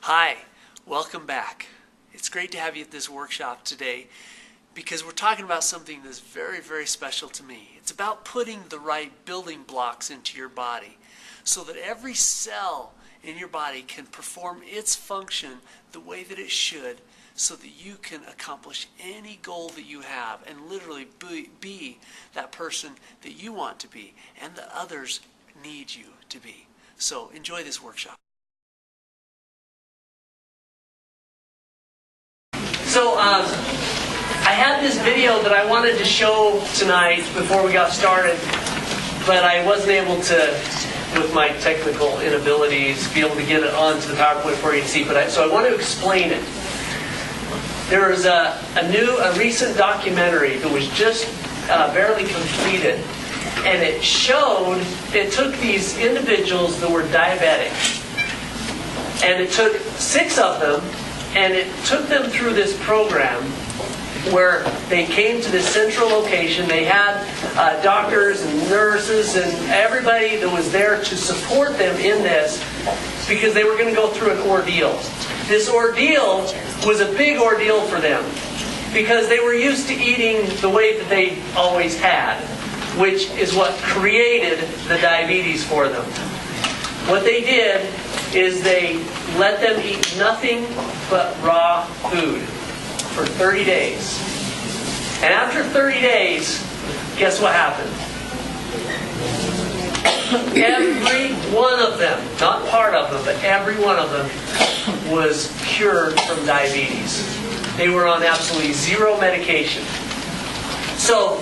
Hi, welcome back. It's great to have you at this workshop today because we're talking about something that's very, very special to me. It's about putting the right building blocks into your body so that every cell in your body can perform its function the way that it should so that you can accomplish any goal that you have and literally be that person that you want to be and that others need you to be. So enjoy this workshop. So I had this video that I wanted to show tonight before we got started, but I wasn't able to, with my technical inabilities, be able to get it onto the PowerPoint for you to see. So I want to explain it. There was a recent documentary that was just barely completed, and it took these individuals that were diabetic, and it took 6 of them. And it took them through this program where they came to this central location. They had doctors and nurses and everybody that was there to support them in this because they were going to go through an ordeal. This ordeal was a big ordeal for them because they were used to eating the way that they always had, which is what created the diabetes for them. What they did is they let them eat nothing but raw food for 30 days. And after 30 days, guess what happened? Every one of them, not part of them, but every one of them was cured from diabetes. They were on absolutely 0 medication. So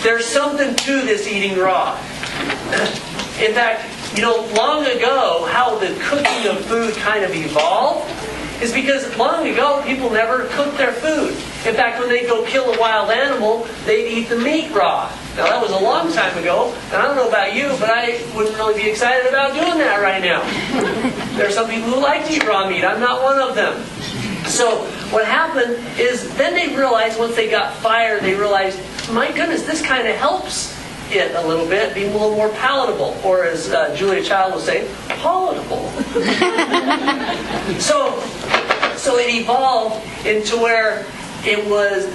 there's something to this eating raw. In fact, long ago, how the cooking of food kind of evolved is because long ago, people never cooked their food. In fact, when they'd go kill a wild animal, they'd eat the meat raw. Now, that was a long time ago, and I don't know about you, but I wouldn't really be excited about doing that right now. There are some people who like to eat raw meat. I'm not one of them. So what happened is then they realized, once they got fire, they realized, my goodness, this kind of helps it a little bit, being a little more palatable, or as Julia Child was saying, palatable. So it evolved into where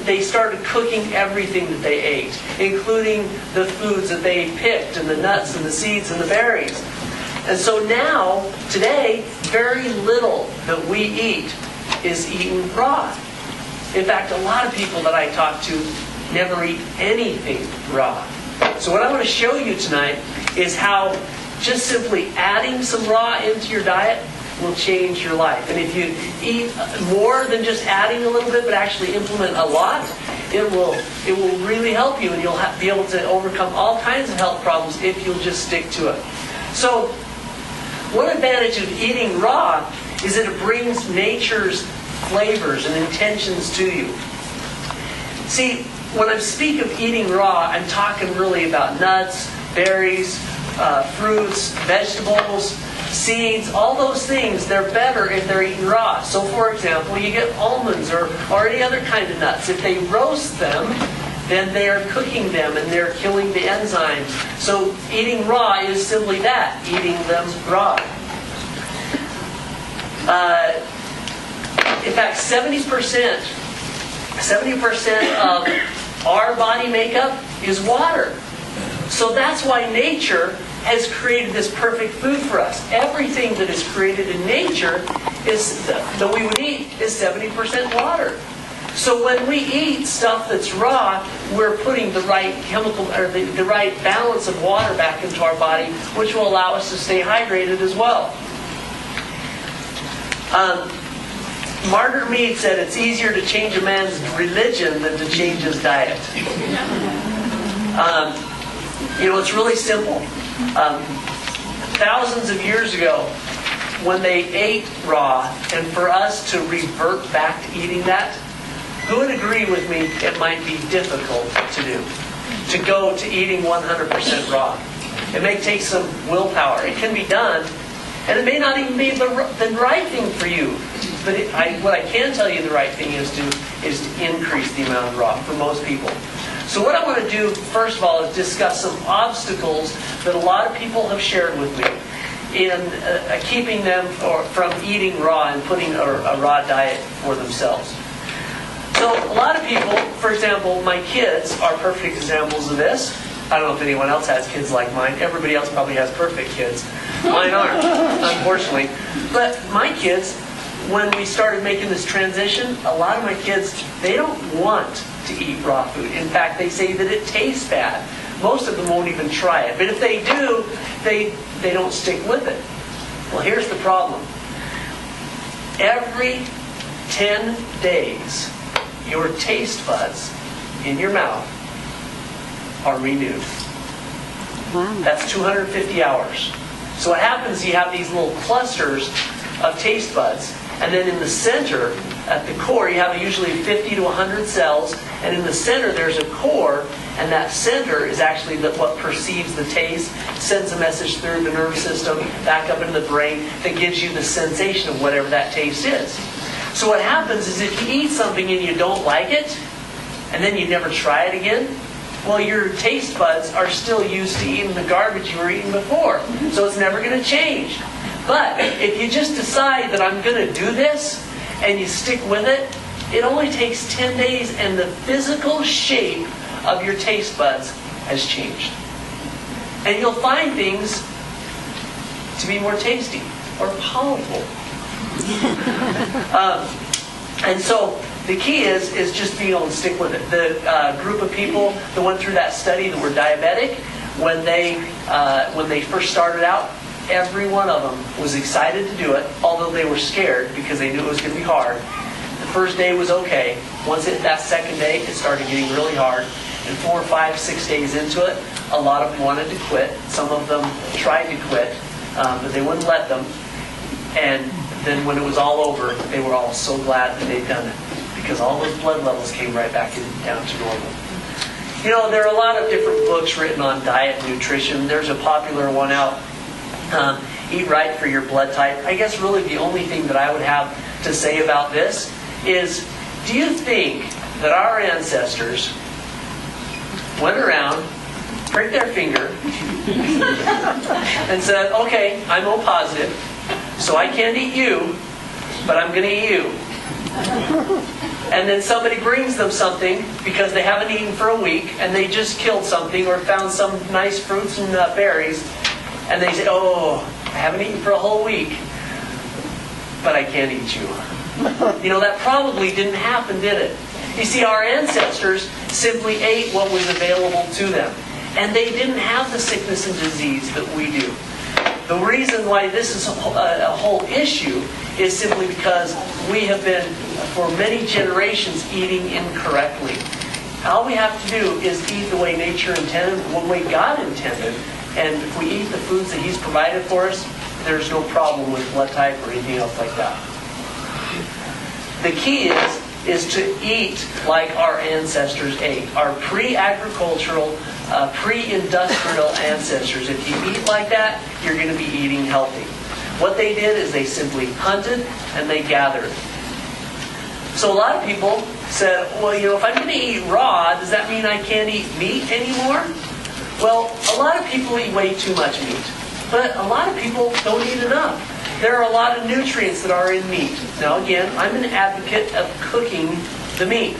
they started cooking everything that they ate, including the foods that they picked, and the nuts and the seeds and the berries. And so now, today, very little that we eat is eaten raw. In fact, a lot of people that I talk to never eat anything raw. So what I want to show you tonight is how just simply adding some raw into your diet will change your life. And if you eat more than just adding a little bit, but actually implement a lot, it will really help you, and you'll be able to overcome all kinds of health problems if you'll just stick to it. So one advantage of eating raw is that it brings nature's flavors and intentions to you. See, when I speak of eating raw, I'm talking really about nuts, berries, fruits, vegetables, seeds, all those things. They're better if they're eaten raw. So for example, you get almonds or any other kind of nuts. If they roast them, then they are cooking them and they're killing the enzymes. So eating raw is simply that, eating them raw. In fact, 70% of our body makeup is water. So that's why nature has created this perfect food for us. Everything that is created in nature that we would eat is 70% water. So when we eat stuff that's raw, we're putting the right chemical or the right balance of water back into our body, which will allow us to stay hydrated as well. Margaret Mead said it's easier to change a man's religion than to change his diet. It's really simple. Thousands of years ago, when they ate raw, and for us to revert back to eating that, who would agree with me it might be difficult to do? To go to eating 100% raw. It may take some willpower. It can be done, and it may not even be the right thing for you. But what I can tell you the right thing is to increase the amount of raw for most people. So what I want to do, first of all, is discuss some obstacles that a lot of people have shared with me. in keeping them from eating raw and putting a raw diet for themselves. So a lot of people, for example, my kids are perfect examples of this. I don't know if anyone else has kids like mine. Everybody else probably has perfect kids. Mine aren't, unfortunately. But my kids, when we started making this transition, a lot of my kids, they don't want to eat raw food. In fact, they say that it tastes bad. Most of them won't even try it. But if they do, they don't stick with it. Well, here's the problem. Every 10 days, your taste buds in your mouth are renewed. Wow. That's 250 hours. So what happens, you have these little clusters of taste buds, and then in the center, at the core, you have usually 50 to 100 cells, and in the center there's a core, and that center is actually what perceives the taste, sends a message through the nervous system, back up into the brain, that gives you the sensation of whatever that taste is. So what happens is if you eat something and you don't like it, and then you never try it again, well, your taste buds are still used to eating the garbage you were eating before. So it's never going to change. But if you just decide that I'm going to do this, and you stick with it, it only takes 10 days, and the physical shape of your taste buds has changed. And you'll find things to be more tasty or powerful. And so the key is just being able to stick with it. The group of people that went through that study that were diabetic, when they first started out, every one of them was excited to do it, although they were scared because they knew it was going to be hard. The first day was okay. Once that second day, it started getting really hard. And 4, 5, 6 days into it, a lot of them wanted to quit. Some of them tried to quit, but they wouldn't let them. And then when it was all over, they were all so glad that they'd done it, because all those blood levels came right back down to normal. You know, there are a lot of different books written on diet and nutrition. There's a popular one out, Eat Right for Your Blood Type. I guess really the only thing that I would have to say about this is, do you think that our ancestors went around, pricked their finger, and said, okay, I'm O positive, so I can't eat you, but I'm going to eat you. And then somebody brings them something because they haven't eaten for a week, and they just killed something or found some nice fruits and berries, and they say, oh, I haven't eaten for a whole week, but I can't eat you. You know, that probably didn't happen, did it? You see, our ancestors simply ate what was available to them. And they didn't have the sickness and disease that we do. The reason why this is a whole issue is simply because we have been, for many generations, eating incorrectly. All we have to do is eat the way nature intended, the way God intended. And if we eat the foods that He's provided for us, there's no problem with blood type or anything else like that. The key is to eat like our ancestors ate. Our pre-agricultural, pre-industrial ancestors. If you eat like that, you're going to be eating healthy. What they did is they simply hunted and they gathered. So a lot of people said, well, you know, if I'm going to eat raw, does that mean I can't eat meat anymore? Well, a lot of people eat way too much meat. But a lot of people don't eat enough. There are a lot of nutrients that are in meat. Now again, I'm an advocate of cooking the meat.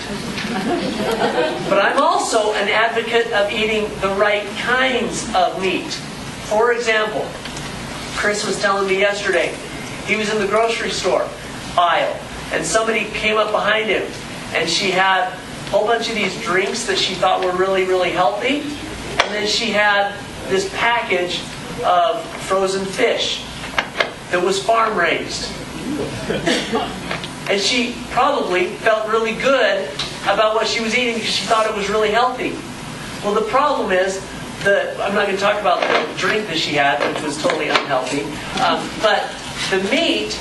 But I'm also an advocate of eating the right kinds of meat. For example, Chris was telling me yesterday, he was in the grocery store aisle, and somebody came up behind him, and she had a whole bunch of these drinks that she thought were really, really healthy, and then she had this package of frozen fish that was farm raised. And she probably felt really good about what she was eating because she thought it was really healthy. Well, the problem is that I'm not going to talk about the drink that she had, which was totally unhealthy. But the meat,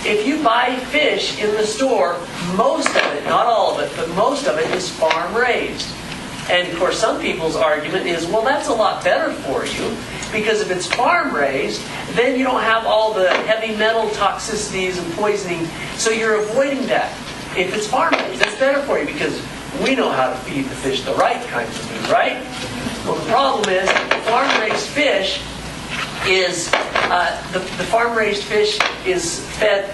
if you buy fish in the store, most of it, not all of it, but most of it is farm raised. And of course, some people's argument is, well, that's a lot better for you, because if it's farm raised, then you don't have all the heavy metal toxicities and poisoning, so you're avoiding that. If it's farm raised, that's better for you, because we know how to feed the fish the right kinds of food, right? Well, the problem is, farm raised fish is The farm-raised fish is fed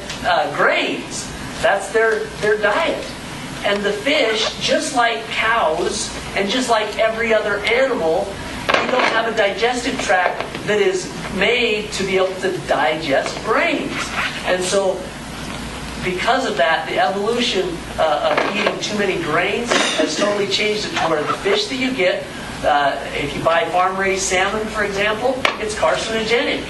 grains. That's their diet. And the fish, just like cows and just like every other animal, they don't have a digestive tract that is made to be able to digest grains. And so because of that, the evolution of eating too many grains has totally changed it to where the fish that you get, if you buy farm-raised salmon, for example, it's carcinogenic.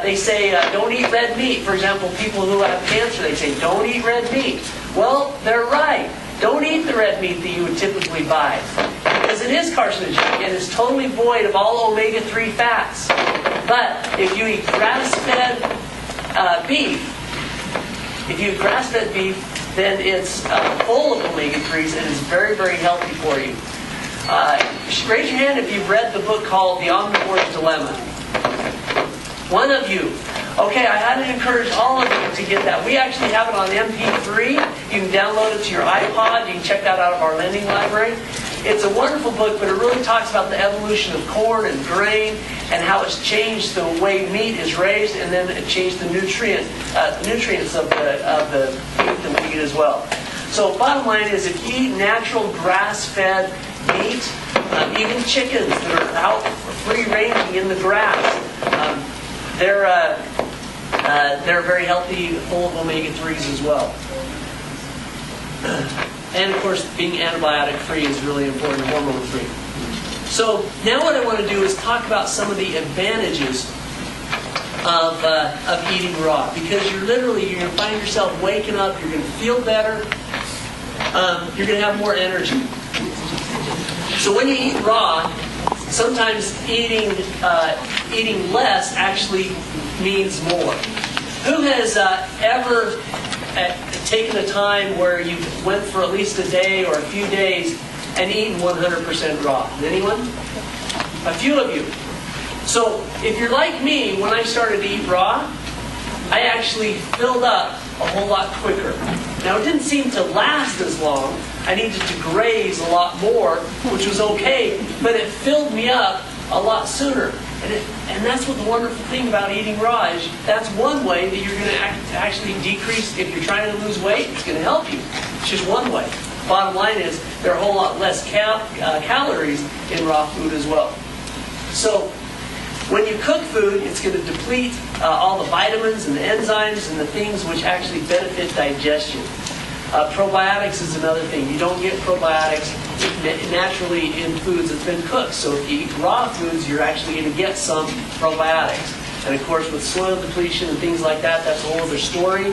They say don't eat red meat. For example, people who have cancer, they say don't eat red meat. Well, they're right. Don't eat the red meat that you would typically buy, because it is carcinogenic and is totally void of all omega-3 fats. But if you eat grass-fed beef, then it's full of omega-3s and is very, very healthy for you. Raise your hand if you've read the book called The Omnivore's Dilemma. One of you. Okay, I had to encourage all of you to get that. We actually have it on MP3. You can download it to your iPod. You can check that out of our lending library. It's a wonderful book, but it really talks about the evolution of corn and grain and how it's changed the way meat is raised, and then it changed the nutrients of the meat that we eat as well. So bottom line is, if you eat natural grass-fed meat, even chickens that are out free-ranging in the grass, they're very healthy, full of omega-3s as well. And of course, being antibiotic-free is really important, hormone-free. So now what I want to do is talk about some of the advantages of eating raw, because you're going to find yourself waking up, you're going to feel better, you're going to have more energy. So when you eat raw, sometimes eating less actually means more. Who has ever taken a time where you went for at least a day or a few days and eaten 100% raw? Anyone? A few of you. So if you're like me, when I started to eat raw, I actually filled up a whole lot quicker. Now, it didn't seem to last as long. I needed to graze a lot more, which was okay, but it filled me up a lot sooner. And that's what the wonderful thing about eating raw is. That's one way that you're going to actually decrease. If you're trying to lose weight, it's going to help you. It's just one way. Bottom line is, there are a whole lot less calories in raw food as well. So when you cook food, it's going to deplete all the vitamins and the enzymes and the things which actually benefit digestion. Probiotics is another thing. You don't get probiotics naturally in foods that's been cooked. So if you eat raw foods, you're actually going to get some probiotics. And of course, with soil depletion and things like that, that's a whole other story.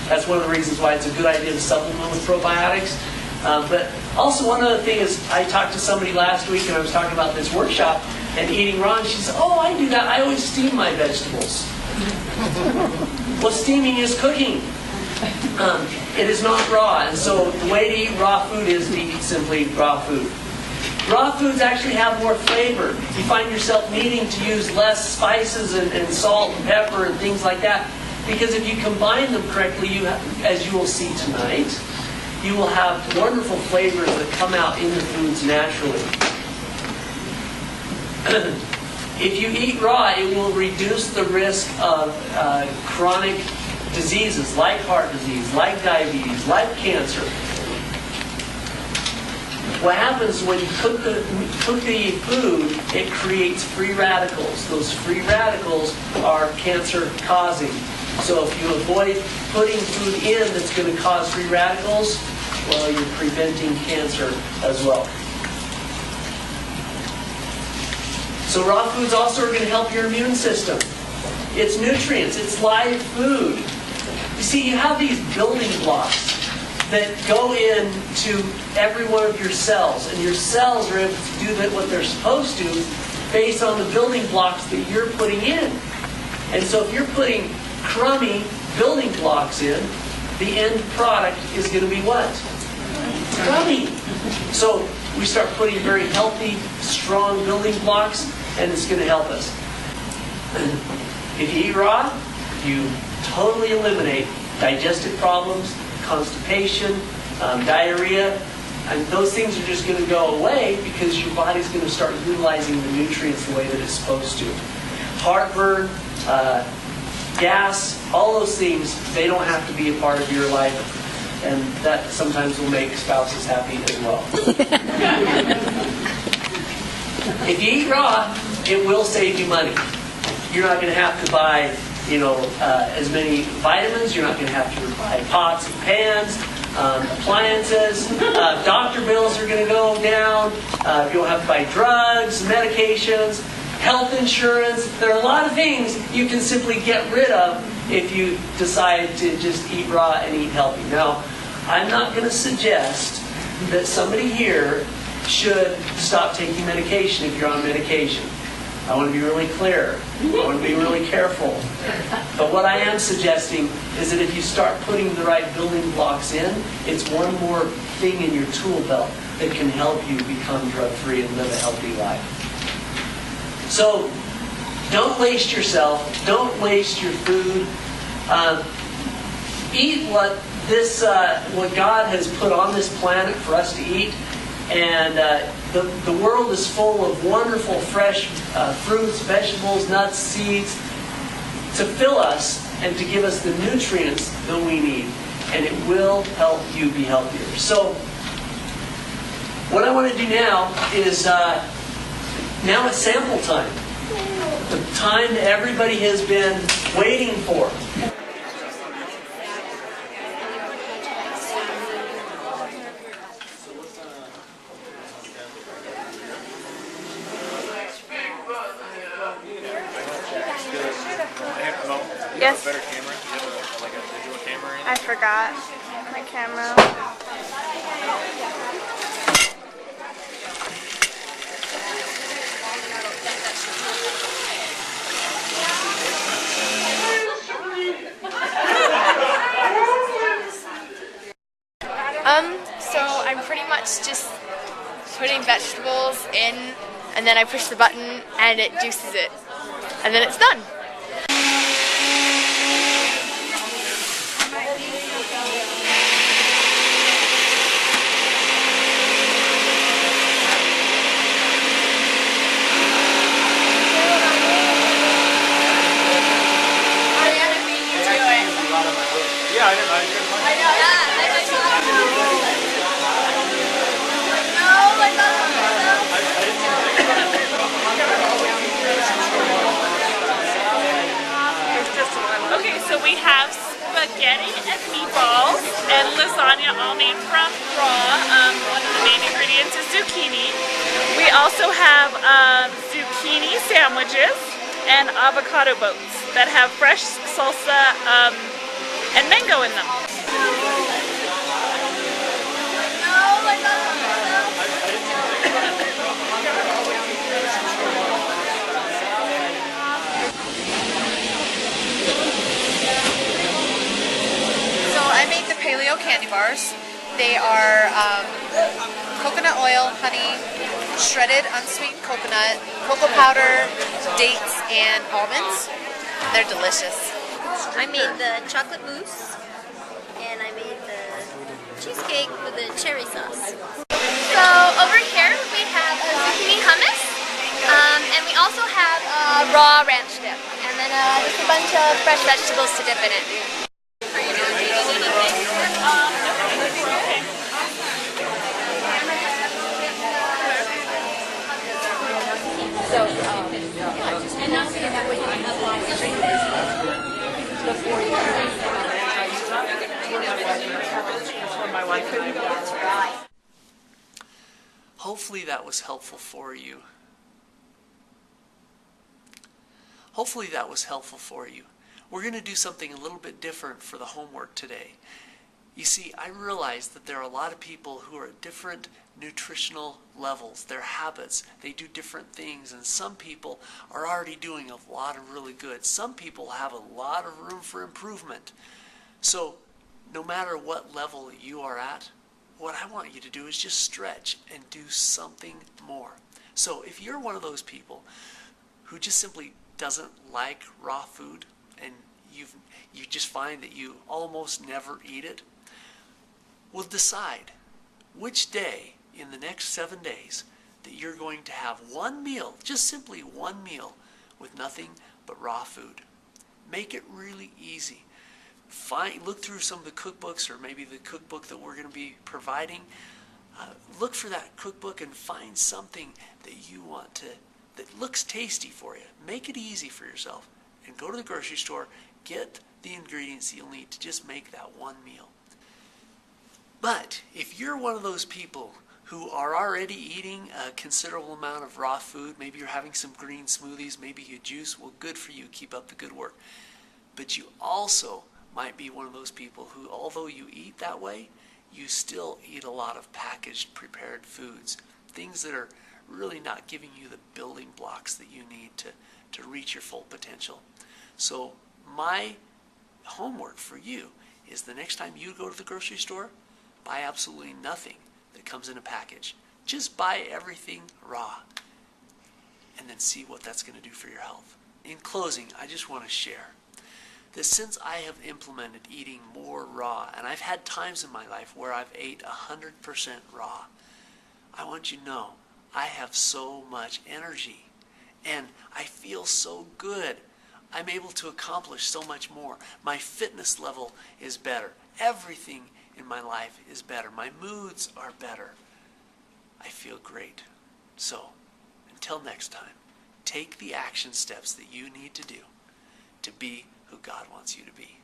That's one of the reasons why it's a good idea to supplement with probiotics. But also one other thing is, I talked to somebody last week and I was talking about this workshop and eating raw, and she said, "Oh, I do that. I always steam my vegetables." Well, steaming is cooking. It is not raw, and so the way to eat raw food is to eat simply raw food. Raw foods actually have more flavor. You find yourself needing to use less spices and salt and pepper and things like that, because if you combine them correctly, as you will see tonight, you will have wonderful flavors that come out in the foods naturally. If you eat raw, it will reduce the risk of chronic diseases like heart disease, like diabetes, like cancer. What happens when you cook the food, it creates free radicals. Those free radicals are cancer-causing. So if you avoid putting food in that's going to cause free radicals, well, you're preventing cancer as well. So raw foods also are going to help your immune system. It's nutrients. It's live food. You see, you have these building blocks that go into every one of your cells, and your cells are able to do what they're supposed to based on the building blocks that you're putting in. And so if you're putting crummy building blocks in, the end product is going to be what? Crummy. So we start putting very healthy, strong building blocks, and it's going to help us. If you eat raw, you totally eliminate digestive problems, constipation, diarrhea, and those things are just going to go away because your body's going to start utilizing the nutrients the way that it's supposed to. heartburn, gas, all those things, they don't have to be a part of your life. And that sometimes will make spouses happy as well. If you eat raw, it will save you money. You're not going to have to buy, as many vitamins. You're not going to have to buy pots and pans, appliances. Doctor bills are going to go down. You don't have to buy drugs, medications, health insurance. There are a lot of things you can simply get rid of if you decide to just eat raw and eat healthy. Now, I'm not going to suggest that somebody here should stop taking medication if you're on medication. I want to be really clear. I want to be really careful. But what I am suggesting is that if you start putting the right building blocks in, it's one more thing in your tool belt that can help you become drug-free and live a healthy life. So, don't waste yourself. Don't waste your food. Eat what God has put on this planet for us to eat. And the world is full of wonderful fresh fruits, vegetables, nuts, seeds to fill us and to give us the nutrients that we need. And it will help you be healthier. So, what I want to do now is, now it's sample time. The time that everybody has been waiting for. Yes. Better camera? Do you have like a digital camera or anything? I forgot my camera. So I'm pretty much just putting vegetables in, and then I push the button and it juices it. And then it's done. Yeah, I couldn't find it. Okay, so we have spaghetti and meatballs and lasagna, all made from raw. One of the main ingredients is zucchini. We also have zucchini sandwiches and avocado boats that have fresh salsa and mango in them. So I made the paleo candy bars. They are coconut oil, honey, shredded unsweetened coconut, cocoa powder, dates, and almonds. They're delicious. I made the chocolate mousse, and I made the cheesecake with the cherry sauce. So over here we have a zucchini hummus, and we also have a raw ranch dip, and then just a bunch of fresh vegetables to dip in it. Hopefully that was helpful for you. Hopefully that was helpful for you. We're going to do something a little bit different for the homework today. You see, I realize that there are a lot of people who are at different nutritional levels, their habits, they do different things, and some people are already doing a lot of really good. Some people have a lot of room for improvement. So no matter what level you are at, what I want you to do is just stretch and do something more. So if you're one of those people who just simply doesn't like raw food and you just find that you almost never eat it, well, decide which day in the next 7 days that you're going to have one meal, just simply one meal, with nothing but raw food. Make it really easy. Look through some of the cookbooks, or maybe the cookbook that we're going to be providing. Look for that cookbook and find something that you want that looks tasty for you. Make it easy for yourself, and go to the grocery store, get the ingredients you'll need to just make that one meal. But if you're one of those people who are already eating a considerable amount of raw food, maybe you're having some green smoothies, maybe you juice, well, good for you. Keep up the good work. But you also might be one of those people who, although you eat that way, you still eat a lot of packaged, prepared foods, things that are really not giving you the building blocks that you need to reach your full potential. So my homework for you is the next time you go to the grocery store, buy absolutely nothing that comes in a package. Just buy everything raw, and then see what that's going to do for your health. In closing, I just want to share that since I have implemented eating more raw, and I've had times in my life where I've ate 100% raw, I want you to know I have so much energy, and I feel so good. I'm able to accomplish so much more. My fitness level is better. Everything in my life is better. My moods are better. I feel great. So, until next time, take the action steps that you need to do to be who God wants you to be.